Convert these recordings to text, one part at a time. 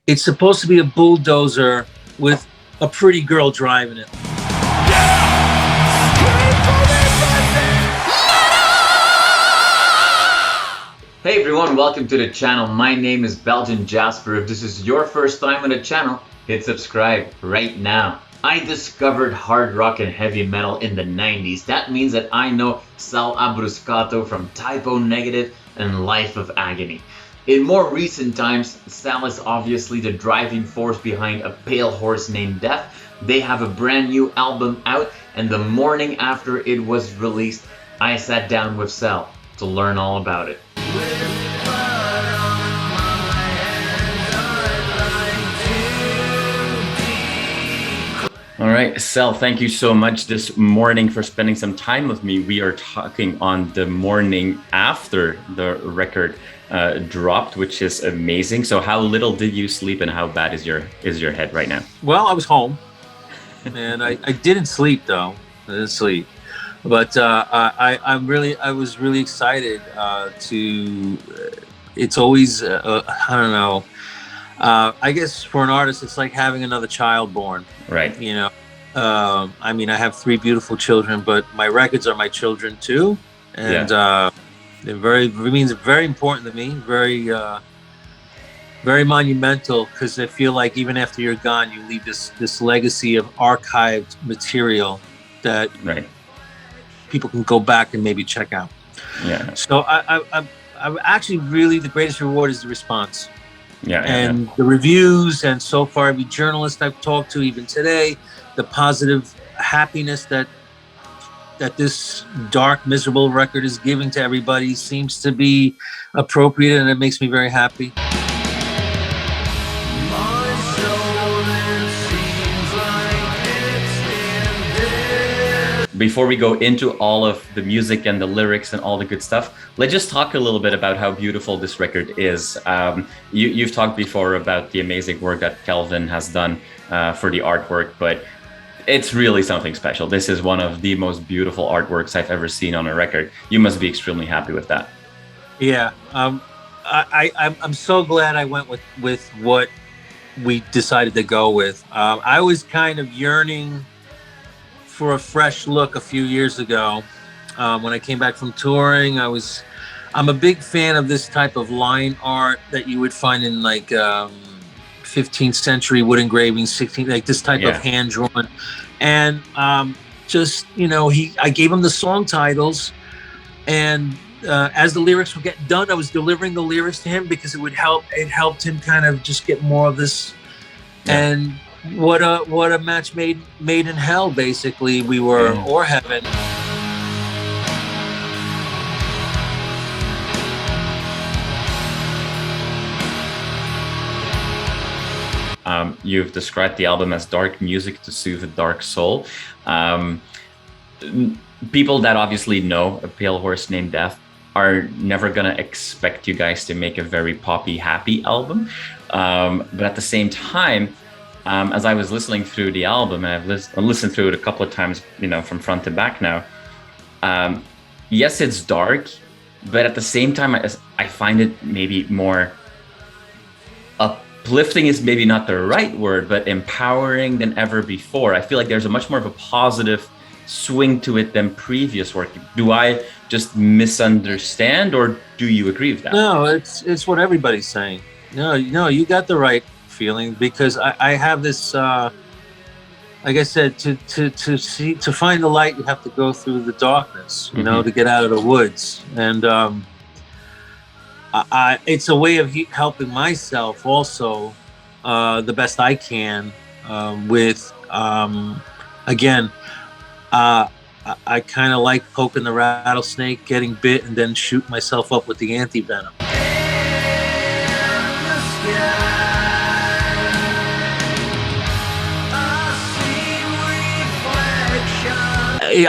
It's supposed to be a bulldozer with a pretty girl driving it. Hey everyone, welcome to the channel. My name is Belgian Jasper. If this is your first time on the channel, hit subscribe right now. I discovered hard rock and heavy metal in the 90s. That means that I know Sal Abruscato from Typo Negative and Life of Agony. In more recent times, Sal is obviously the driving force behind A Pale Horse Named Death. They have a brand new album out, and the morning after it was released, I sat down with Sal to learn all about it. All right, Sal, thank you so much this morning for spending some time with me. We are talking on the morning after the record dropped, which is amazing. So how little did you sleep and how bad is your head right now? Well, I was home and I didn't sleep though. I didn't sleep. But I was really excited to. It's always I don't know. I guess for an artist, it's like having another child born. Right. You know. I mean, I have 3 beautiful children, but my records are my children too, and they're very important to me. Very monumental, because I feel like even after you're gone, you leave this legacy of archived material that. Right. People can go back and maybe check out. Yeah. So I'm actually really, the greatest reward is the response. And the reviews, and so far every journalist I've talked to, even today, the positive happiness that this dark, miserable record is giving to everybody seems to be appropriate, and it makes me very happy. Before we go into all of the music and the lyrics and all the good stuff, let's just talk a little bit about how beautiful this record is. You've talked before about the amazing work that Kelvin has done for the artwork, but it's really something special. This is one of the most beautiful artworks I've ever seen on a record. You must be extremely happy with that. Yeah, I'm so glad I went with what we decided to go with. I was kind of yearning for a fresh look a few years ago. When I came back from touring, I'm a big fan of this type of line art that you would find in like 15th century wood engravings, 16th, like this type of hand drawn. And just, you know, I gave him the song titles, and as the lyrics were getting done, I was delivering the lyrics to him because it helped him kind of just get more of this. And what a match made in hell, basically. We were, or heaven. You've described the album as dark music to soothe a dark soul. People that obviously know A Pale Horse Named Death are never gonna expect you guys to make a very poppy, happy album. But at the same time, as I was listening through the album, and I've listened through it a couple of times, you know, from front to back now. Yes, it's dark, but at the same time, I find it maybe more uplifting is maybe not the right word, but empowering than ever before. I feel like there's a much more of a positive swing to it than previous work. Do I just misunderstand, or do you agree with that? No, it's what everybody's saying. No, you got the right feeling, because I have this like I said, to find the light, you have to go through the darkness, you know, to get out of the woods. And it's a way of helping myself also the best I can with again, I kind of like poking the rattlesnake, getting bit, and then shoot myself up with the anti-venom.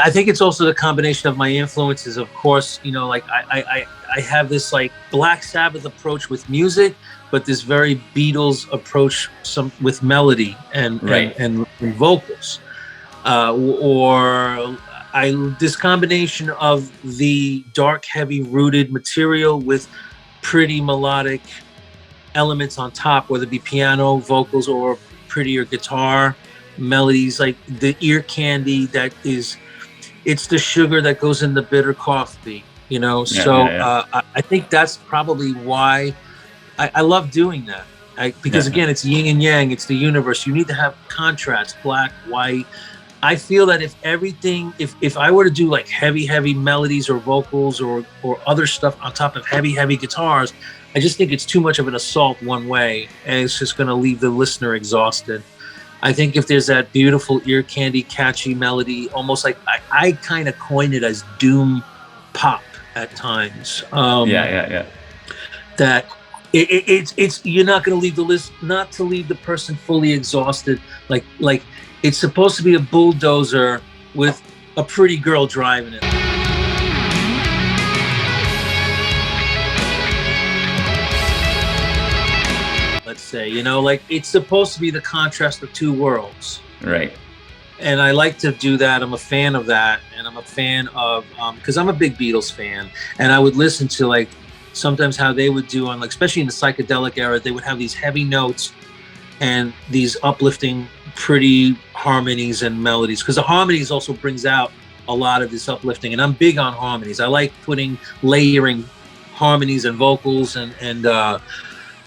I think it's also the combination of my influences. Of course, you know, like I have this like Black Sabbath approach with music, but this very Beatles approach with melody and vocals, or this combination of the dark, heavy, rooted material with pretty melodic elements on top, whether it be piano, vocals, or prettier guitar melodies, like the ear candy that is, it's the sugar that goes in the bitter coffee, you know. So I think that's probably why I love doing that. Because again, it's yin and yang, it's the universe. You need to have contrast, black, white. I feel that if I were to do like heavy melodies or vocals or other stuff on top of heavy guitars, I just think it's too much of an assault one way, and it's just going to leave the listener exhausted. I think if there's that beautiful ear candy, catchy melody, almost like I kind of coined it as doom pop at times. That it's you're not going to leave the person fully exhausted. Like it's supposed to be a bulldozer with a pretty girl driving it. Let's say, you know, like it's supposed to be the contrast of two worlds. Right. And I like to do that. I'm a fan of that. And I'm a fan of, because I'm a big Beatles fan. And I would listen to like sometimes how they would do on, like, especially in the psychedelic era, they would have these heavy notes and these uplifting, pretty harmonies and melodies. Because the harmonies also brings out a lot of this uplifting. And I'm big on harmonies. I like layering harmonies and vocals. And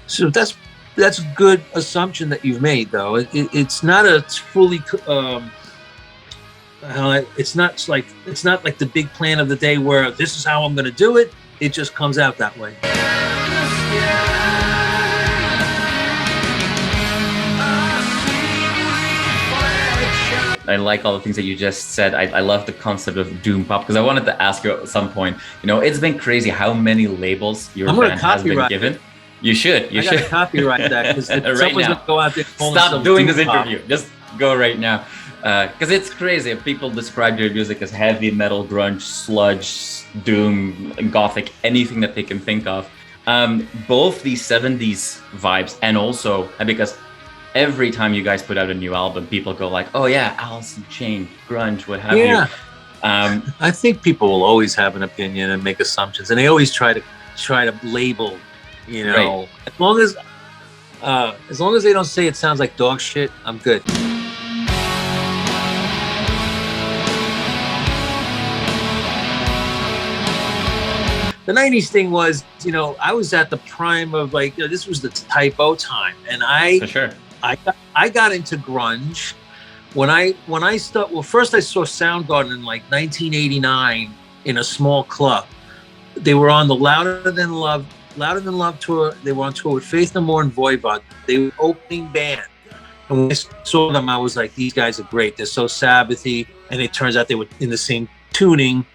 so that's a good assumption that you've made, though. It's not a fully, it's not like the big plan of the day where this is how I'm going to do it. It just comes out that way. I like all the things that you just said. I love the concept of doom pop, because I wanted to ask you at some point, you know, it's been crazy how many labels your band has been given. It. You should. I gotta copyright that, because right someone's now. Gonna go out there. Stop doing this interview. Just go right now, because it's crazy. People describe your music as heavy metal, grunge, sludge, doom, gothic, anything that they can think of. Both the 70s vibes, and also because every time you guys put out a new album, people go like, "Oh yeah, Alice in Chains, grunge, what have you." I think people will always have an opinion and make assumptions, and they always try to label. You know, right. As long as they don't say it sounds like dog shit, I'm good. The 90s thing was, you know, I was at the prime of, like, you know, this was the typo time, and I got into grunge when I first I saw Soundgarden in like 1989 in a small club. They were on the Louder Than Love tour. They were on tour with Faith No More and Voivod. They were opening band. And when I saw them, I was like, these guys are great. They're so Sabbathy. And it turns out they were in the same tuning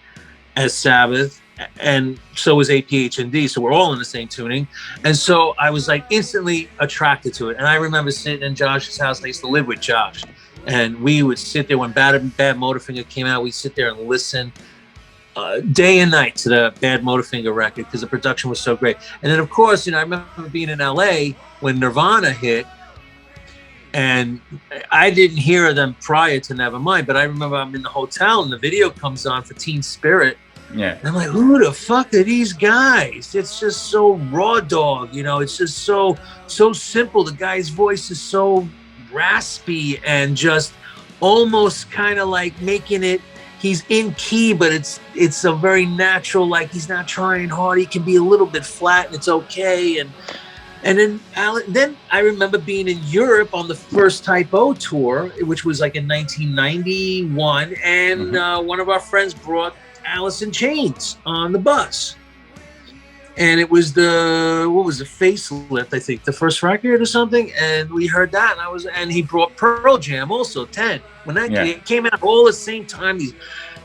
as Sabbath. And so was APHND. So we're all in the same tuning. And so I was like instantly attracted to it. And I remember sitting in Josh's house. I used to live with Josh. And we would sit there when Bad Motorfinger came out. We'd sit there and listen day and night to the Bad Motorfinger record, because the production was so great. And then, of course, you know, I remember being in LA when Nirvana hit, and I didn't hear them prior to Nevermind, but I remember I'm in the hotel and the video comes on for Teen Spirit. Yeah. And I'm like, who the fuck are these guys? It's just so raw dog, you know, it's just so simple. The guy's voice is so raspy and just almost kind of like making it, he's in key, but it's a very natural, like he's not trying hard. He can be a little bit flat and it's okay. And then I remember being in Europe on the first Type O tour, which was like in 1991. And one of our friends brought Alice in Chains on the bus. And it was the Facelift, I think, the first record or something. And we heard that, and he brought Pearl Jam also, 10. When that came out all at the same time.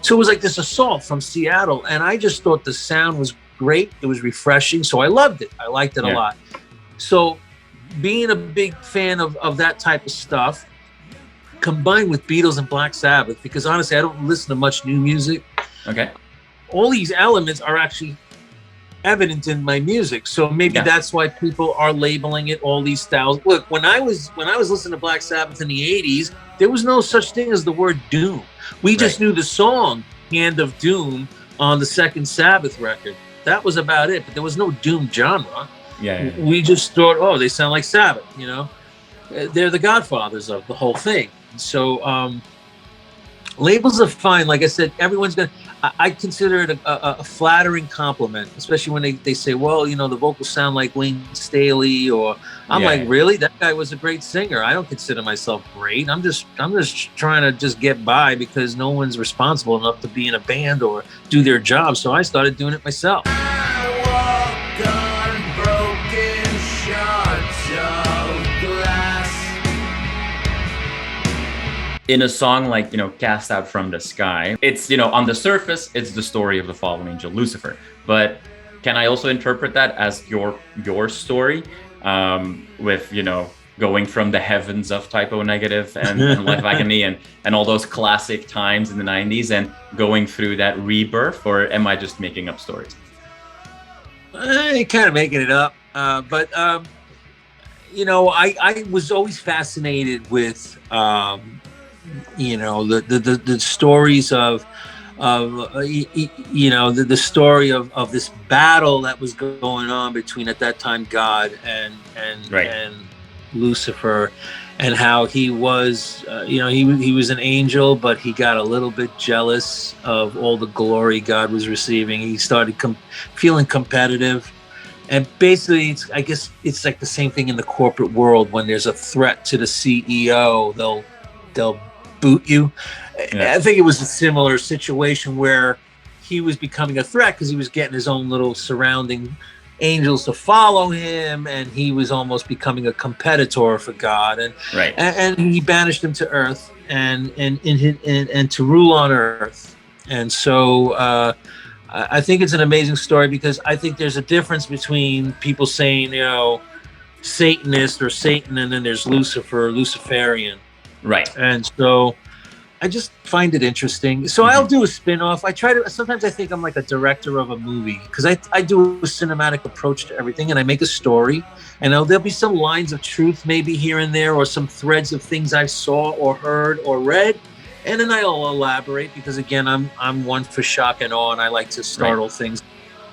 So it was like this assault from Seattle. And I just thought the sound was great. It was refreshing. So I loved it. I liked it a lot. So being a big fan of that type of stuff, combined with Beatles and Black Sabbath, because honestly, I don't listen to much new music. Okay. All these elements are actually evident in my music, so maybe that's why people are labeling it all these styles. Look, when I was listening to Black Sabbath in the 80s, there was no such thing as the word doom. We just knew the song Hand of Doom on the second Sabbath record. That was about it, but there was no doom genre. Yeah. We just thought, oh, they sound like Sabbath, you know. They're the godfathers of the whole thing. So labels are fine. Like I said, everyone's gonna. I consider it a flattering compliment, especially when they say, well, you know, the vocals sound like Wayne Staley, or I'm like, really? That guy was a great singer. I don't consider myself great. I'm just trying to just get by because no one's responsible enough to be in a band or do their job. So I started doing it myself. In a song like, you know, Cast Out from the Sky, it's, you know, on the surface, it's the story of the fallen angel Lucifer. But can I also interpret that as your story, with, you know, going from the heavens of Typo Negative and Life of Agony and all those classic times in the 90s and going through that rebirth, or am I just making up stories? Kind of making it up. But you know, I was always fascinated with, you know, the stories of you know, the story of this battle that was going on between, at that time, God and Lucifer, and how he was, you know, he was an angel, but he got a little bit jealous of all the glory God was receiving. He started feeling competitive. And basically, I guess it's like the same thing in the corporate world. When there's a threat to the CEO, they'll boot you. Yeah. I think it was a similar situation where he was becoming a threat because he was getting his own little surrounding angels to follow him, and he was almost becoming a competitor for God. And and he banished him to Earth and to rule on Earth. And so I think it's an amazing story, because I think there's a difference between people saying, you know, Satanist or Satan, and then there's Lucifer, Luciferian. Right. And so I just find it interesting. So I'll do a spin-off. Sometimes I think I'm like a director of a movie, because I do a cinematic approach to everything, and I make a story, and there'll be some lines of truth maybe here and there, or some threads of things I saw or heard or read. And then I'll elaborate, because again, I'm one for shock and awe, and I like to startle things,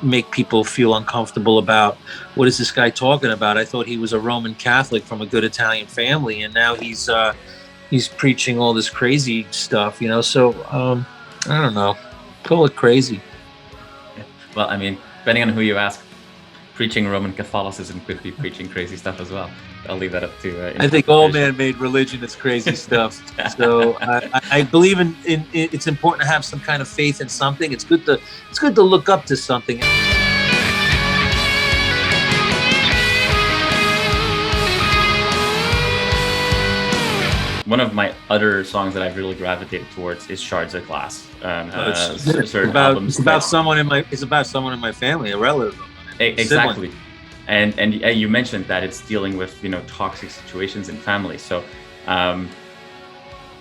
make people feel uncomfortable about, what is this guy talking about? I thought he was a Roman Catholic from a good Italian family, and now he's preaching all this crazy stuff, you know. So I don't know, call it crazy. Well, I mean, depending on who you ask, preaching Roman Catholicism could be preaching crazy stuff as well. I'll leave that up to. I think all man-made religion is crazy stuff. So I believe in it's important to have some kind of faith in something. It's good to look up to something. One of my other songs that I've really gravitated towards is Shards of Glass. It's about someone in my family, a relative. Exactly. And you mentioned that it's dealing with, you know, toxic situations in families. So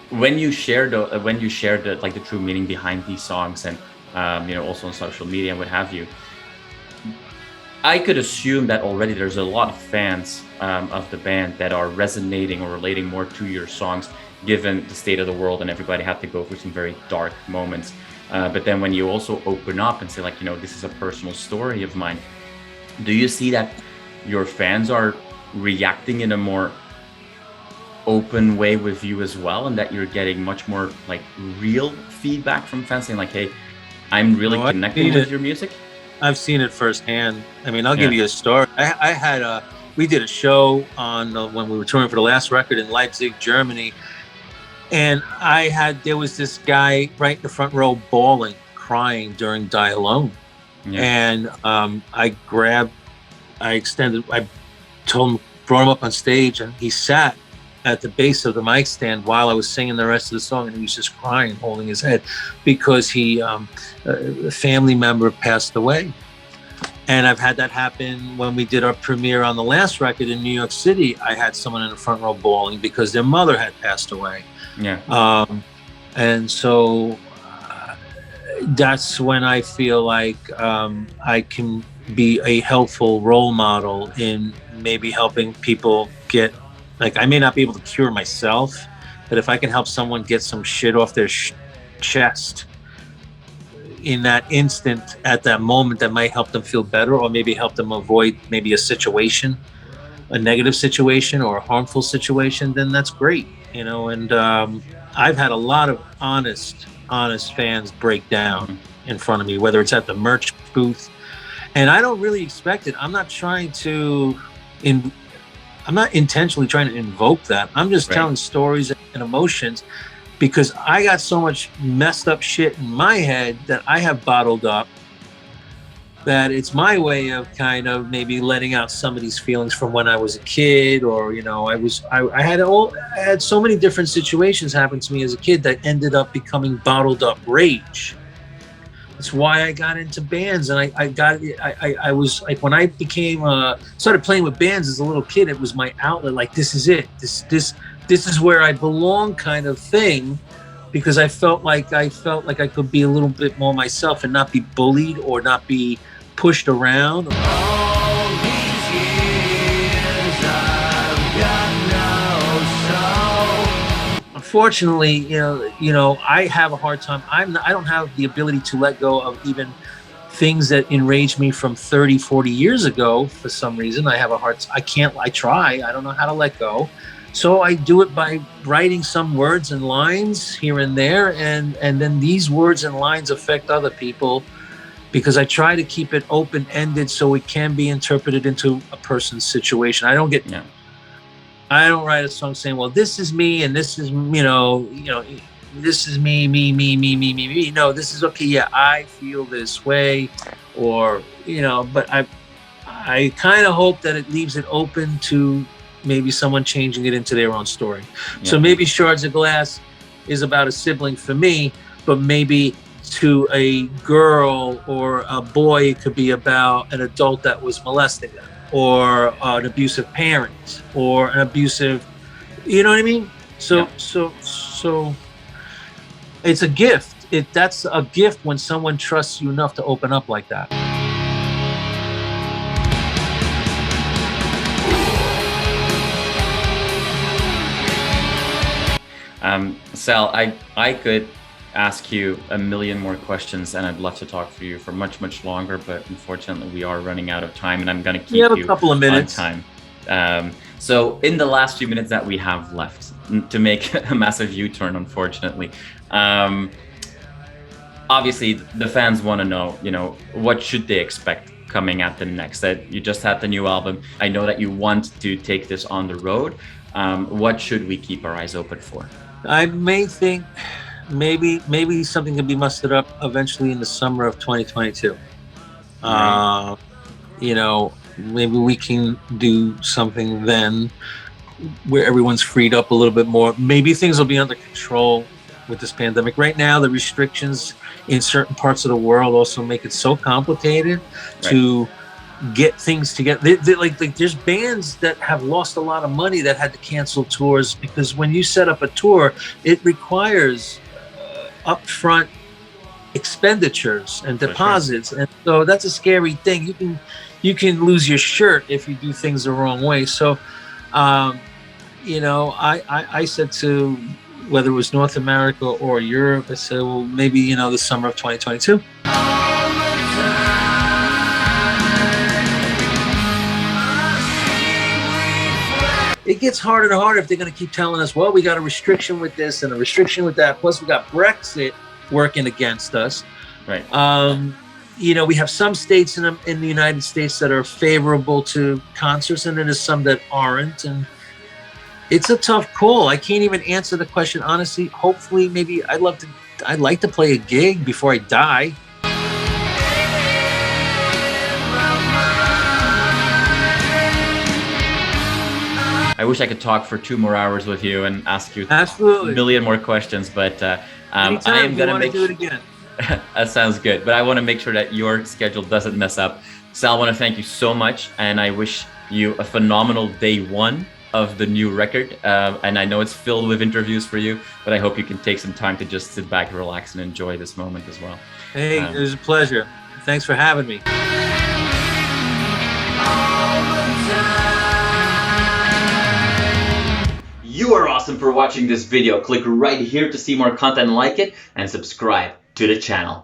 when you shared like the true meaning behind these songs, and you know, also on social media and what have you, I could assume that already there's a lot of fans of the band that are resonating or relating more to your songs, given the state of the world and everybody had to go through some very dark moments. But then when you also open up and say, like, you know, this is a personal story of mine, do you see that your fans are reacting in a more open way with you as well, and that you're getting much more like real feedback from fans saying, like, hey, I'm really connecting with your music? I've seen it firsthand. I mean, I'll give you a story. We did a show on when we were touring for the last record in Leipzig, Germany, and there was this guy right in the front row bawling, crying during Die Alone. Yeah. And I brought him up on stage, and he sat at the base of the mic stand while I was singing the rest of the song, and he was just crying, holding his head, because a family member passed away. And I've had that happen when we did our premiere on the last record in New York City. I had someone in the front row bawling because their mother had passed away. Yeah. And so that's when I feel like I can be a helpful role model in maybe helping people get, like, I may not be able to cure myself, but if I can help someone get some shit off their chest, in that instant, at that moment, that might help them feel better, or maybe help them avoid maybe a situation, a negative situation or a harmful situation, then that's great, you know. And I've had a lot of honest fans break down in front of me, whether it's at the merch booth, and I don't really expect it. I'm not trying to I'm not intentionally trying to invoke that. I'm just telling stories and emotions, because I got so much messed up shit in my head that I have bottled up, that it's my way of kind of maybe letting out some of these feelings from when I was a kid, or, you know, I had so many different situations happen to me as a kid that ended up becoming bottled up rage. That's why I got into bands, and I was like, when I started playing with bands as a little kid, it was my outlet. Like, this is it. This is where I belong, kind of thing, because I felt like I could be a little bit more myself and not be bullied or not be pushed around. All these years I've got no soul. Unfortunately, you know, I have a hard time. I don't have the ability to let go of even things that enraged me from 30, 40 years ago. For some reason, I have a hard. I try. I don't know how to let go. So I do it by writing some words and lines here and there, and then these words and lines affect other people, because I try to keep it open-ended so it can be interpreted into a person's situation. I don't write a song saying, well, this is me, and this is, you know, this is me. No, this is okay. Yeah, I feel this way, or, you know, but I kind of hope that it leaves it open to maybe someone changing it into their own story. Yeah. So maybe Shards of Glass is about a sibling for me, but maybe to a girl or a boy, it could be about an adult that was molesting them, or an abusive parent, or an abusive, you know what I mean? So it's a gift. That's a gift when someone trusts you enough to open up like that. Sal, I could ask you a million more questions, and I'd love to talk to you for much, much longer, but unfortunately we are running out of time, and I'm going to keep you a couple of minutes on time. So in the last few minutes that we have left, to make a massive U-turn, unfortunately, obviously the fans want to know, you know, what should they expect coming at the next? That you just had the new album. I know that you want to take this on the road. What should we keep our eyes open for? I may think maybe something can be mustered up eventually in the summer of 2022. Right. You know, maybe we can do something then where everyone's freed up a little bit more. Maybe things will be under control with this pandemic. Right now, the restrictions in certain parts of the world also make it so complicated to get things together. Like there's bands that have lost a lot of money that had to cancel tours, because when you set up a tour, it requires upfront expenditures and deposits, and so that's a scary thing. You can lose your shirt if you do things the wrong way. So you know, I said to, whether it was North America or Europe, I said, well, maybe, you know, the summer of 2022. It gets harder and harder if they're going to keep telling us, well, we got a restriction with this and a restriction with that. Plus, we got Brexit working against us. Right. You know, we have some states in the United States that are favorable to concerts, and then there's some that aren't. And it's a tough call. I can't even answer the question honestly. Hopefully, maybe I'd like to play a gig before I die. I wish I could talk for 2 more hours with you and ask you a million more questions, but I am going to make do it again. That sounds good, but I want to make sure that your schedule doesn't mess up. Sal, I want to thank you so much, and I wish you a phenomenal day 1 of the new record. And I know it's filled with interviews for you, but I hope you can take some time to just sit back, relax, and enjoy this moment as well. Hey, it was a pleasure. Thanks for having me. You are awesome for watching this video. Click right here to see more content like it and subscribe to the channel.